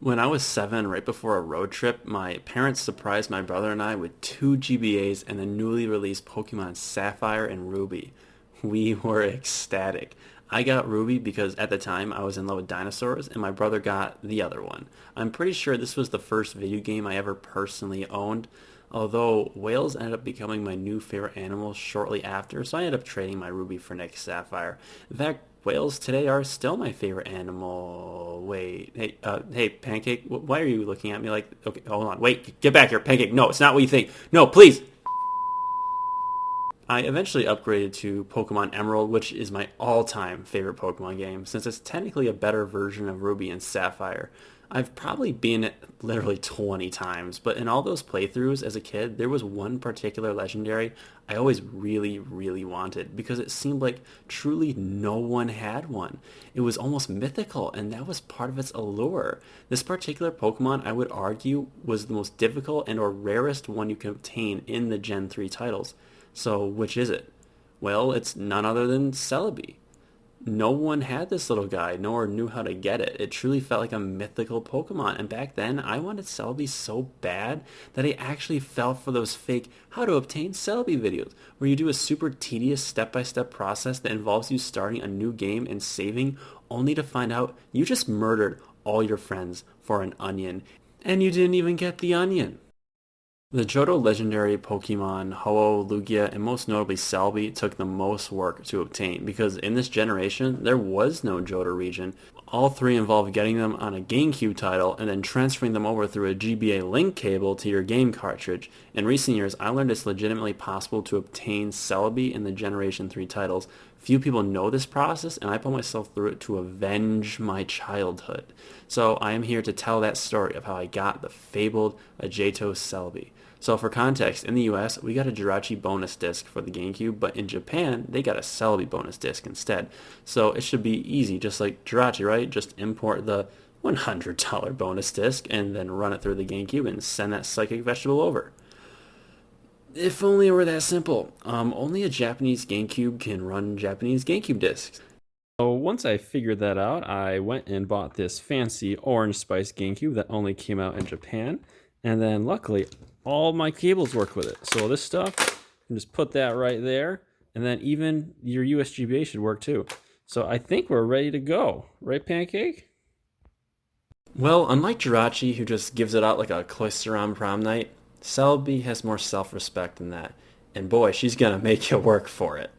When I was 7, right before a road trip, my parents surprised my brother and I with two GBAs and the newly released Pokemon Sapphire and Ruby. We were ecstatic. I got Ruby because at the time I was in love with dinosaurs and my brother got the other one. I'm pretty sure this was the first video game I ever personally owned, although whales ended up becoming my new favorite animal shortly after, so I ended up trading my Ruby for Nick Sapphire. In fact, whales today are still my favorite animal. Wait, hey, Pancake, why are you looking at me like, okay, hold on, wait, get back here, Pancake, no, it's not what you think. No, please! I eventually upgraded to Pokemon Emerald, which is my all-time favorite Pokemon game, since it's technically a better version of Ruby and Sapphire. I've probably beaten it literally 20 times, but in all those playthroughs as a kid, there was one particular legendary I always really, really wanted because it seemed like truly no one had one. It was almost mythical, and that was part of its allure. This particular Pokemon, I would argue, was the most difficult and or rarest one you can obtain in the Gen 3 titles. So which is it? Well, it's none other than Celebi. No one had this little guy, nor knew how to get it. It truly felt like a mythical Pokemon, and back then I wanted Celebi so bad that I actually fell for those fake how to obtain Celebi videos, where you do a super tedious step-by-step process that involves you starting a new game and saving, only to find out you just murdered all your friends for an onion, and you didn't even get the onion. The Johto legendary Pokemon Ho-Oh, Lugia, and most notably Celebi took the most work to obtain because in this generation there was no Johto region. All three involved getting them on a GameCube title and then transferring them over through a GBA link cable to your game cartridge. In recent years, I learned it's legitimately possible to obtain Celebi in the Generation 3 titles. Few people know this process, and I put myself through it to avenge my childhood. So I am here to tell that story of how I got the fabled Ajato Celebi. So for context, in the US, we got a Jirachi bonus disc for the GameCube, but in Japan, they got a Celebi bonus disc instead. So it should be easy, just like Jirachi, right? Just import the $100 bonus disc and then run it through the GameCube and send that psychic vegetable over. If only it were that simple. Only a Japanese GameCube can run Japanese GameCube discs. So once I figured that out, I went and bought this fancy orange spice GameCube that only came out in Japan. And then luckily, all my cables work with it. So this stuff, you can just put that right there. And then even your USGBA should work too. So I think we're ready to go. Right, Pancake? Well, unlike Jirachi, who just gives it out like a cloister on prom night, Celebi has more self-respect than that. And boy, she's gonna make you work for it.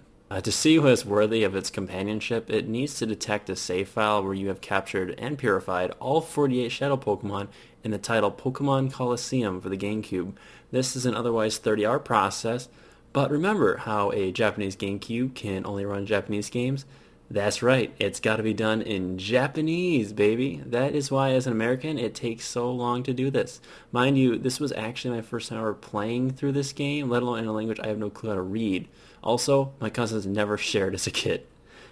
To see who is worthy of its companionship, it needs to detect a save file where you have captured and purified all 48 Shadow Pokemon in the title Pokemon Coliseum for the GameCube. This is an otherwise 30-hour process, but remember how a Japanese GameCube can only run Japanese games? That's right, it's got to be done in Japanese, baby. That is why, as an American, it takes so long to do this. Mind you, this was actually my first time ever playing through this game, let alone in a language I have no clue how to read. Also, my cousins never shared as a kid.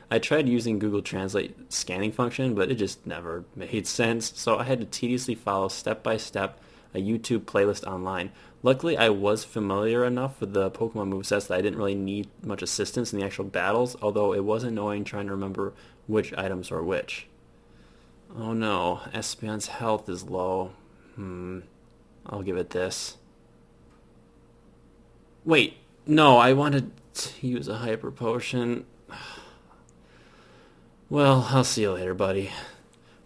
I tried using Google Translate scanning function, but it just never made sense, so I had to tediously follow step by step a YouTube playlist online. Luckily, I was familiar enough with the Pokemon movesets that I didn't really need much assistance in the actual battles, although it was annoying trying to remember which items were which. Oh no, Espeon's health is low. I'll give it this. Wait, no, I wanted to use a hyper potion. Well, I'll see you later, buddy.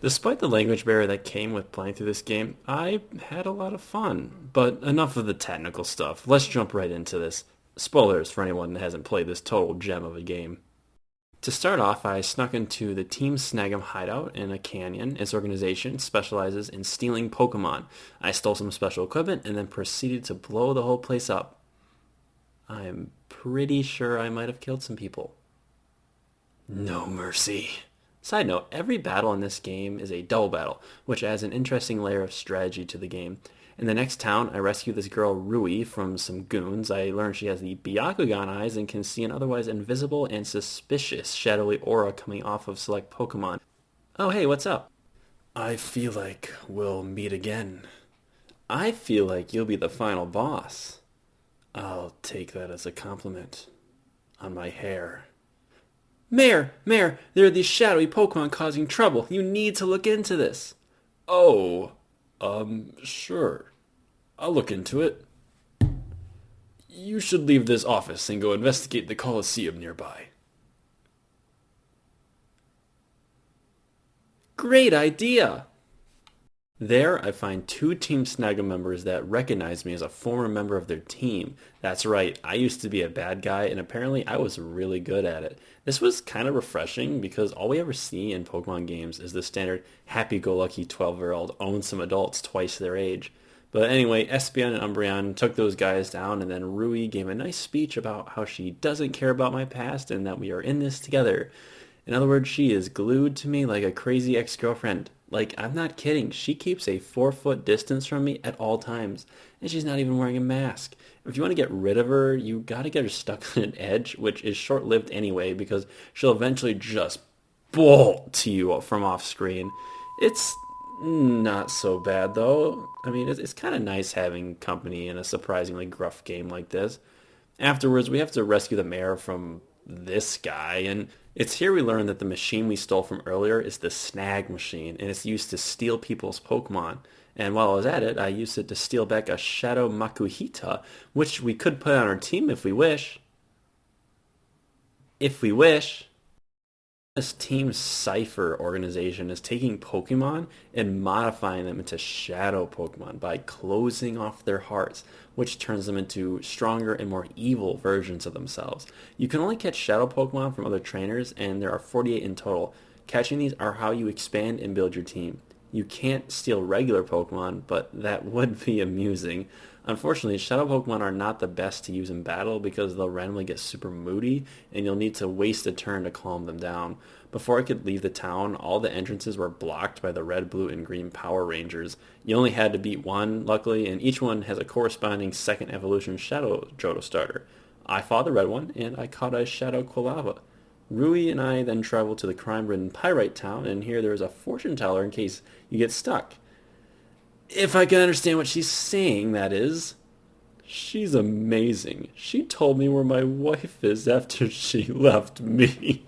Despite the language barrier that came with playing through this game, I had a lot of fun. But enough of the technical stuff. Let's jump right into this. Spoilers for anyone that hasn't played this total gem of a game. To start off, I snuck into the Team Snag'em hideout in a canyon. Its organization specializes in stealing Pokemon. I stole some special equipment and then proceeded to blow the whole place up. I'm pretty sure I might have killed some people. No mercy. Side note, every battle in this game is a double battle, which adds an interesting layer of strategy to the game. In the next town, I rescue this girl Rui from some goons. I learn she has the Byakugan eyes and can see an otherwise invisible and suspicious shadowy aura coming off of select Pokemon. Oh hey, what's up? I feel like we'll meet again. I feel like you'll be the final boss. I'll take that as a compliment. On my hair. Mayor, there are these shadowy Pokemon causing trouble. You need to look into this. Oh, Sure. I'll look into it. You should leave this office and go investigate the Colosseum nearby. Great idea! There, I find two Team Snaggle members that recognize me as a former member of their team. That's right, I used to be a bad guy, and apparently I was really good at it. This was kind of refreshing because all we ever see in Pokemon games is the standard happy-go-lucky 12-year-old owns some adults twice their age. But anyway, Espeon and Umbreon took those guys down, and then Rui gave a nice speech about how she doesn't care about my past and that we are in this together. In other words, she is glued to me like a crazy ex-girlfriend. Like, I'm not kidding. She keeps a 4-foot distance from me at all times. And she's not even wearing a mask. If you want to get rid of her, you gotta get her stuck on an edge, which is short-lived anyway, because she'll eventually just bolt to you from off screen. It's not so bad, though. I mean, it's kind of nice having company in a surprisingly gruff game like this. Afterwards, we have to rescue the mayor from this guy, and it's here we learn that the machine we stole from earlier is the snag machine, and it's used to steal people's Pokemon. And while I was at it, I used it to steal back a Shadow Makuhita, which we could put on our team if we wish. If we wish. This Team Cypher organization is taking Pokemon and modifying them into shadow Pokemon by closing off their hearts, which turns them into stronger and more evil versions of themselves. You can only catch shadow Pokemon from other trainers, and there are 48 in total. Catching these are how you expand and build your team. You can't steal regular Pokemon, but that would be amusing. Unfortunately, Shadow Pokemon are not the best to use in battle because they'll randomly get super moody and you'll need to waste a turn to calm them down. Before I could leave the town, all the entrances were blocked by the red, blue, and green Power Rangers. You only had to beat one, luckily, and each one has a corresponding second evolution Shadow Johto starter. I fought the red one, and I caught a Shadow Quilava. Rui and I then traveled to the crime-ridden Pyrite town, and here there is a fortune teller in case you get stuck. If I can understand what she's saying, that is. She's amazing. She told me where my wife is after she left me.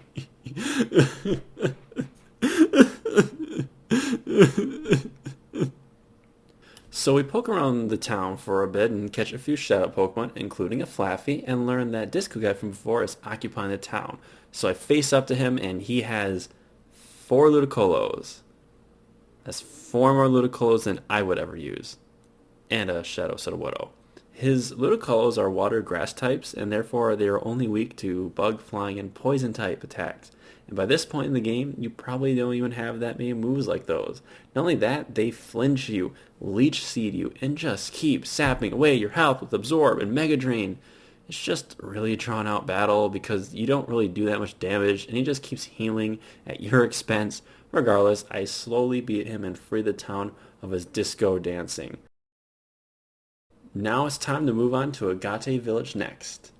So we poke around the town for a bit and catch a few shadow Pokemon, including a Flaffy, and learn that Disco Guy from before is occupying the town. So I face up to him, and he has 4 Ludicolo. That's 4 more Ludicolo than I would ever use. And a Shadow Sudowoodo. His Ludicolo are water grass types, and therefore they are only weak to bug, flying, and poison type attacks. And by this point in the game, you probably don't even have that many moves like those. Not only that, they flinch you, leech seed you, and just keep sapping away your health with Absorb and Mega Drain. It's just a really drawn out battle because you don't really do that much damage, and he just keeps healing at your expense. Regardless, I slowly beat him and free the town of his disco dancing. Now it's time to move on to Agate Village next.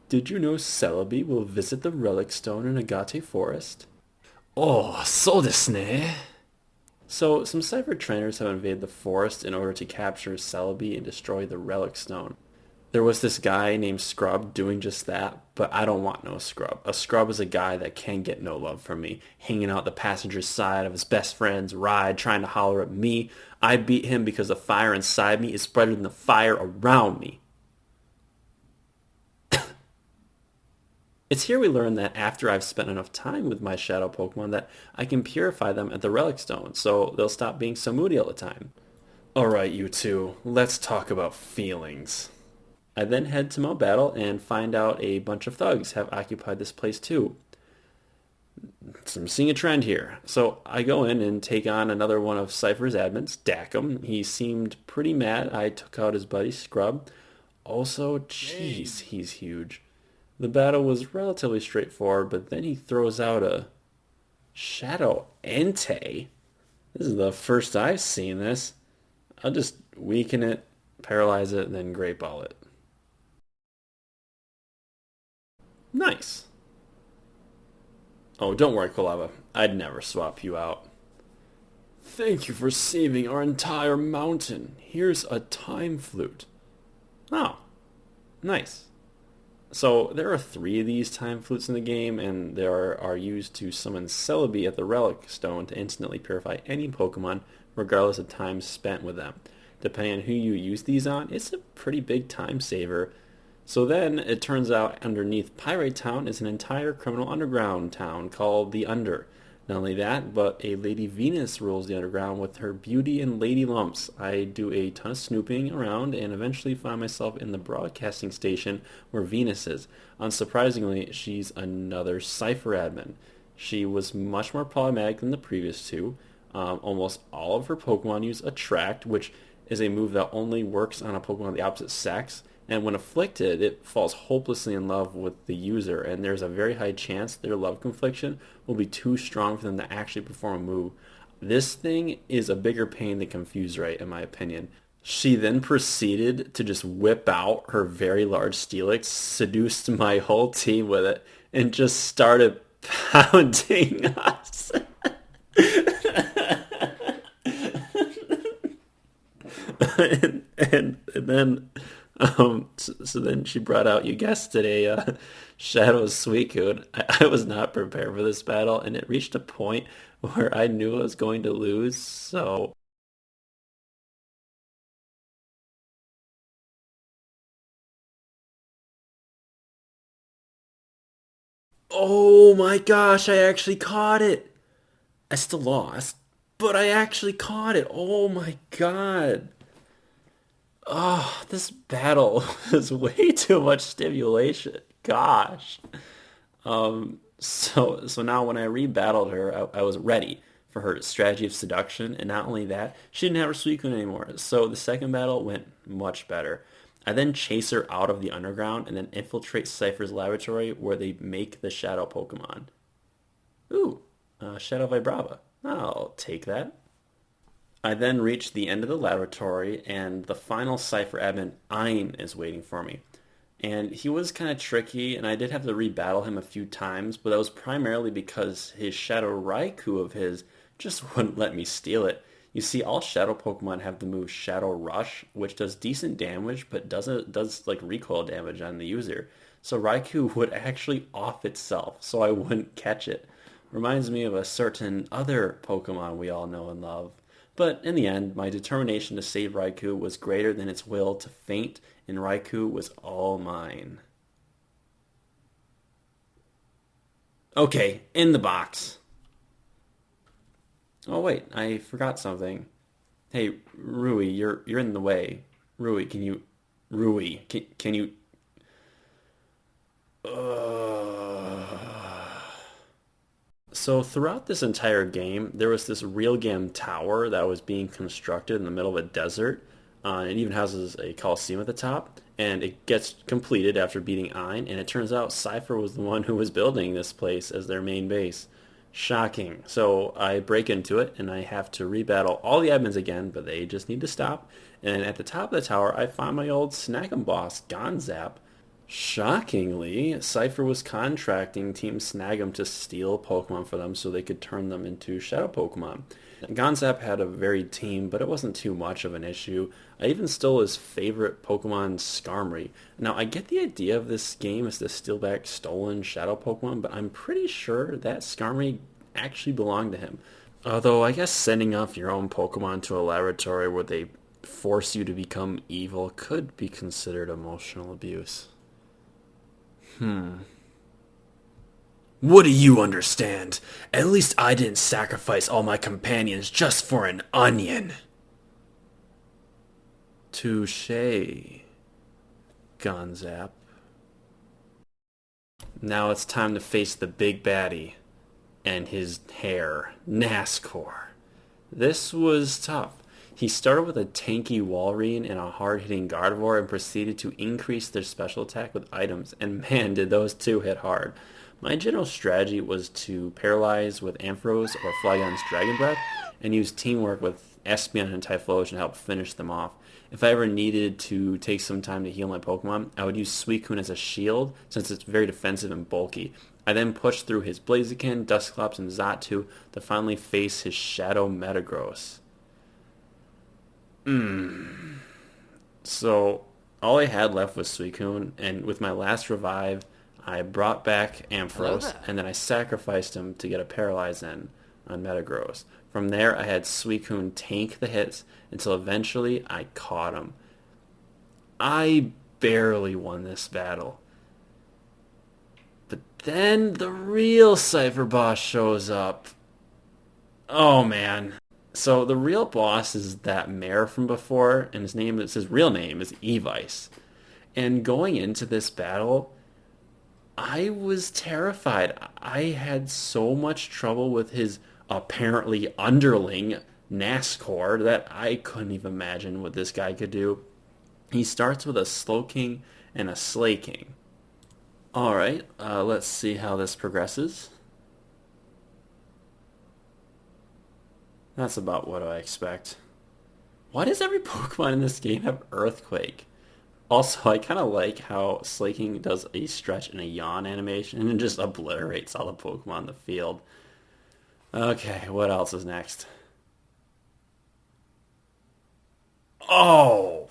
Did you know Celebi will visit the Relic Stone in Agate Forest? Oh, so desu ne. So, some Cypher trainers have invaded the forest in order to capture Celebi and destroy the Relic Stone. There was this guy named Scrub doing just that, but I don't want no Scrub. A Scrub is a guy that can get no love from me, hanging out the passenger's side of his best friend's ride, trying to holler at me. I beat him because the fire inside me is brighter than the fire around me. It's here we learn that after I've spent enough time with my shadow Pokemon that I can purify them at the Relic Stone, so they'll stop being so moody all the time. Alright, you two, let's talk about feelings. I then head to Mount Battle and find out a bunch of thugs have occupied this place too. So I'm seeing a trend here. So I go in and take on another one of Cypher's admins, Dacum. He seemed pretty mad I took out his buddy Scrub. Also, jeez, he's huge. The battle was relatively straightforward, but then he throws out a Shadow Entei. This is the first I've seen this. I'll just weaken it, paralyze it, and then Great Ball it. Nice. Oh, don't worry, Quilava. I'd never swap you out. Thank you for saving our entire mountain. Here's a time flute. Oh, nice. So there are three of these time flutes in the game, and they are used to summon Celebi at the Relic Stone to instantly purify any Pokemon, regardless of time spent with them. Depending on who you use these on, it's a pretty big time saver. So then it turns out underneath Pyrite Town is an entire criminal underground town called the Under. Not only that, but a Lady Venus rules the underground with her beauty and lady lumps. I do a ton of snooping around and eventually find myself in the broadcasting station where Venus is. Unsurprisingly, she's another Cypher admin. She was much more problematic than the previous two. Almost all of her Pokemon use Attract, which is a move that only works on a Pokemon of the opposite sex, and when afflicted, it falls hopelessly in love with the user, and there's a very high chance their love confliction will be too strong for them to actually perform a move. This thing is a bigger pain than Confuse Ray, in my opinion. She then proceeded to just whip out her very large Steelix, seduced my whole team with it, and just started pounding us. And then so then she brought out, you guessed it, a Shadow Suicune. I was not prepared for this battle, and it reached a point where I knew I was going to lose. So, oh my gosh, I actually caught it. I still lost, but I actually caught it. Oh my god. Oh, this battle was way too much stimulation. Gosh. So now when I rebattled her, I was ready for her strategy of seduction, and not only that, she didn't have her Suicune anymore. So the second battle went much better. I then chase her out of the underground and then infiltrate Cypher's laboratory where they make the Shadow Pokemon. Ooh, Shadow Vibrava. I'll take that. I then reach the end of the laboratory, and the final Cypher admin, Ein, is waiting for me. And he was kind of tricky, and I did have to rebattle him a few times, but that was primarily because his Shadow Raikou of his just wouldn't let me steal it. You see, all Shadow Pokemon have the move Shadow Rush, which does decent damage, but does like recoil damage on the user. So Raikou would actually off itself, so I wouldn't catch it. Reminds me of a certain other Pokemon we all know and love. But in the end, my determination to save Raikou was greater than its will to faint, and Raikou was all mine. Okay, in the box. Oh wait, I forgot something. Hey, Rui, you're in the way. Rui, can you Rui, can you So throughout this entire game, there was this real game tower that was being constructed in the middle of a desert. It even houses a coliseum at the top, and it gets completed after beating Ein. And it turns out Cypher was the one who was building this place as their main base. Shocking. So I break into it, and I have to rebattle all the admins again, but they just need to stop. And at the top of the tower, I find my old Snag'em boss, Gonzap. Shockingly, Cypher was contracting Team Snag'em to steal Pokemon for them so they could turn them into Shadow Pokemon. Gonzap had a varied team, but it wasn't too much of an issue. I even stole his favorite Pokemon, Skarmory. Now, I get the idea of this game is to steal back stolen Shadow Pokemon, but I'm pretty sure that Skarmory actually belonged to him. Although, I guess sending off your own Pokemon to a laboratory where they force you to become evil could be considered emotional abuse. What do you understand? At least I didn't sacrifice all my companions just for an onion. Touche, Gonzap. Now it's time to face the big baddie and his hair, Nascor. This was tough. He started with a tanky Walrein and a hard-hitting Gardevoir and proceeded to increase their special attack with items, and man, did those two hit hard. My general strategy was to paralyze with Ampharos or Flygon's Dragon Breath and use teamwork with Espeon and Typhlosion to help finish them off. If I ever needed to take some time to heal my Pokemon, I would use Suicune as a shield since it's very defensive and bulky. I then pushed through his Blaziken, Dusclops, and Xatu to finally face his Shadow Metagross. So All I had left was Suicune, and with my last revive, I brought back Hello Ampharos, there. and then I sacrificed him to get a Paralyze in on Metagross. From there, I had Suicune tank the hits until eventually I caught him. I barely won this battle. But then the real Cypher boss shows up. Oh man. So the real boss is that mayor from before, and his real name is Evice. And going into this battle, I was terrified. I had so much trouble with his apparently underling Nascor that I couldn't even imagine what this guy could do. He starts with a Slowking and a Slaking. Alright, let's see how this progresses. That's about what I expect. Why does every Pokemon in this game have Earthquake? Also, I kind of like how Slaking does a stretch and a yawn animation and just obliterates all the Pokemon in the field. Okay, what else is next? Oh!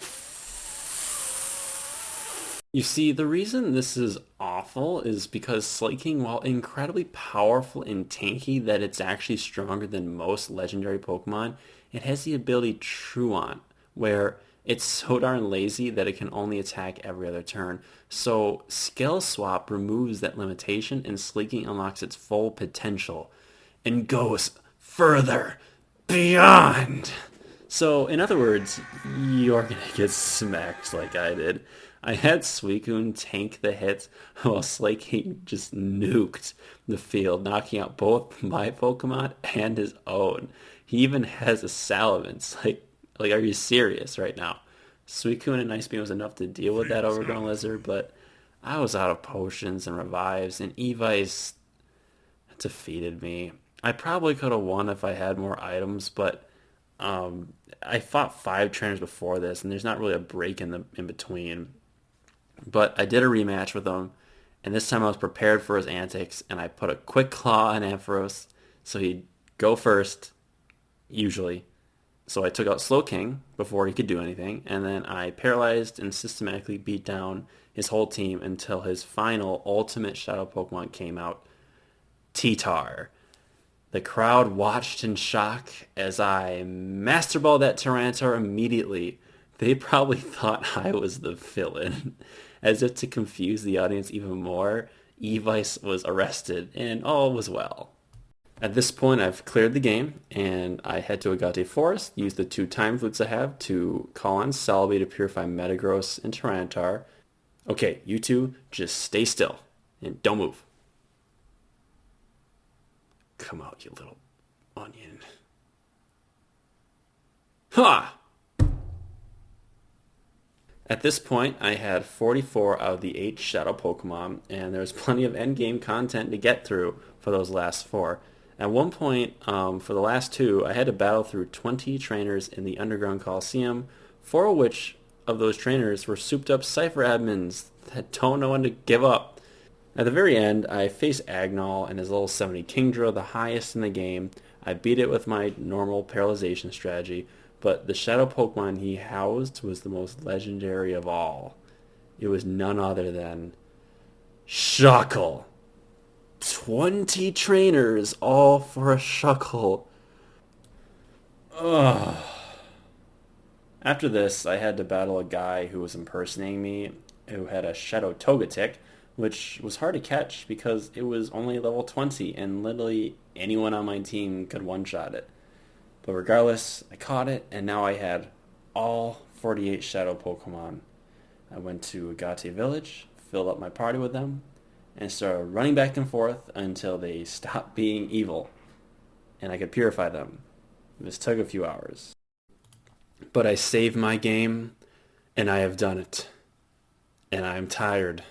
You see, the reason this is awful is because Slaking, while incredibly powerful and tanky that it's actually stronger than most legendary Pokemon, it has the ability Truant, where it's so darn lazy that it can only attack every other turn. So Skill Swap removes that limitation and Slaking unlocks its full potential and goes further beyond. So, in other words, you're gonna get smacked like I did. I had Suicune tank the hits while Slaking just nuked the field, knocking out both my Pokemon and his own. He even has a Salamence. Are you serious right now? Suicune and Ice Beam was enough to deal with that Overgrown Lizard, but I was out of potions and revives, and Evice defeated me. I probably could have won if I had more items, but I fought 5 trainers before this, and there's not really a break in between. But I did a rematch with him, and this time I was prepared for his antics, and I put a quick claw on Ampharos, so he'd go first, usually. So I took out Slowking before he could do anything, and then I paralyzed and systematically beat down his whole team until his final ultimate Shadow Pokemon came out, T-Tar. The crowd watched in shock as I Master Ball that Tyranitar immediately. They probably thought I was the villain. As if to confuse the audience even more, Evice was arrested and all was well. At this point, I've cleared the game, and I head to Agate Forest, use the 2 time flutes I have to call on Celebi to purify Metagross and Tyranitar. Okay, you two, just stay still and don't move. Come out, you little onion. Ha! At this point, I had 44 out of the 8 Shadow Pokemon, and there was plenty of endgame content to get through for those last 4. At one point, for the last 2, I had to battle through 20 trainers in the Underground Coliseum, 4 of which of those trainers were souped up Cypher admins that don't know when to give up. At the very end, I faced Agnol and his level 70 Kingdra, the highest in the game. I beat it with my normal paralyzation strategy, but the shadow Pokemon he housed was the most legendary of all. It was none other than Shuckle. 20 trainers, all for a Shuckle. Ugh. After this, I had to battle a guy who was impersonating me, who had a Shadow Togetic, which was hard to catch because it was only level 20 and literally anyone on my team could one-shot it. But regardless, I caught it, and now I had all 48 Shadow Pokemon. I went to Agate Village, filled up my party with them, and started running back and forth until they stopped being evil, and I could purify them. This took a few hours. But I saved my game, and I have done it. And I am tired.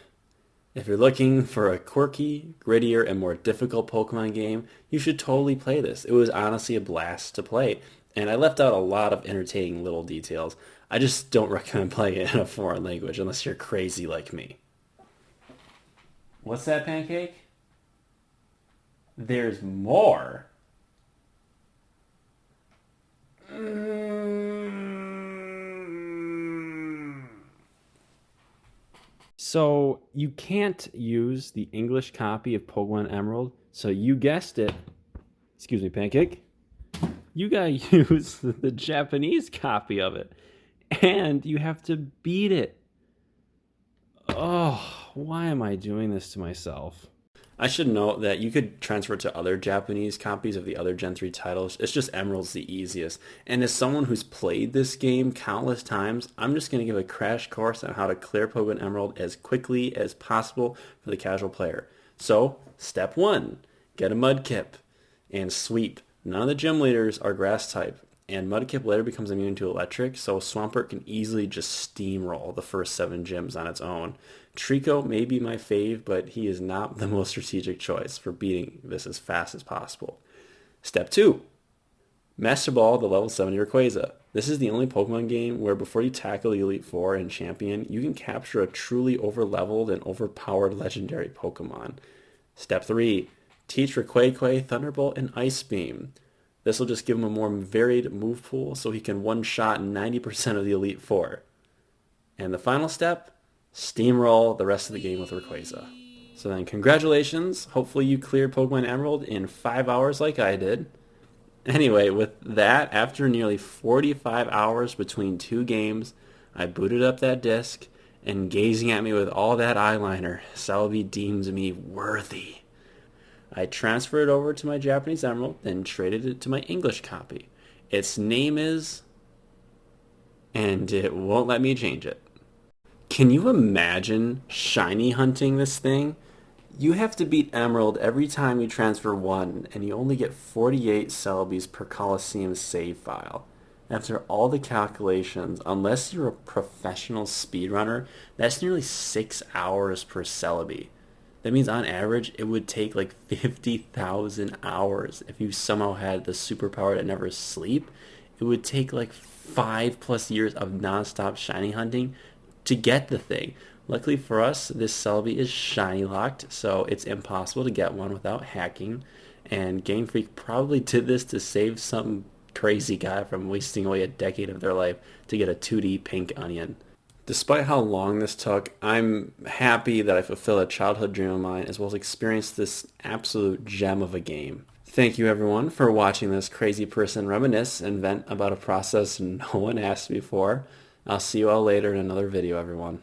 If you're looking for a quirky, grittier, and more difficult Pokemon game, you should totally play this. It was honestly a blast to play, and I left out a lot of entertaining little details. I just don't recommend playing it in a foreign language unless you're crazy like me. What's that, Pancake? There's more. Mm. So you can't use the English copy of Pokemon Emerald. So you guessed it. Excuse me, Pancake. You gotta use the Japanese copy of it. And you have to beat it. Oh, why am I doing this to myself? I should note that you could transfer to other Japanese copies of the other Gen 3 titles. It's just Emerald's the easiest. And as someone who's played this game countless times, I'm just going to give a crash course on how to clear Pokemon Emerald as quickly as possible for the casual player. So, step 1, get a Mudkip and sweep. None of the gym leaders are grass type, and Mudkip later becomes immune to electric, so Swampert can easily just steamroll the first 7 gyms on its own. Trico may be my fave, but he is not the most strategic choice for beating this as fast as possible. Step 2. Master Ball the level 70 Rayquaza. This is the only Pokemon game where before you tackle the Elite Four and Champion, you can capture a truly over-leveled and overpowered legendary Pokemon. Step 3. Teach Rayquaza Thunderbolt and Ice Beam. This will just give him a more varied move pool so he can one-shot 90% of the Elite Four. And the final step, steamroll the rest of the game with Rayquaza. So then congratulations, hopefully you cleared Pokemon Emerald in 5 hours like I did. Anyway, with that, after nearly 45 hours between 2 games, I booted up that disc, and gazing at me with all that eyeliner, Celebi deems me worthy. I transferred it over to my Japanese Emerald, then traded it to my English copy. Its name is... and it won't let me change it. Can you imagine shiny hunting this thing? You have to beat Emerald every time you transfer one, and you only get 48 Celebes per Coliseum save file. After all the calculations, unless you're a professional speedrunner, that's nearly 6 hours per Celebi. That means on average, it would take like 50,000 hours if you somehow had the superpower to never sleep. It would take like 5+ years of non-stop shiny hunting to get the thing. Luckily for us, this Celebi is shiny locked, so it's impossible to get one without hacking. And Game Freak probably did this to save some crazy guy from wasting away a decade of their life to get a 2D pink onion. Despite how long this took, I'm happy that I fulfilled a childhood dream of mine as well as experienced this absolute gem of a game. Thank you everyone for watching this crazy person reminisce and vent about a process no one asked me for. I'll see you all later in another video, everyone.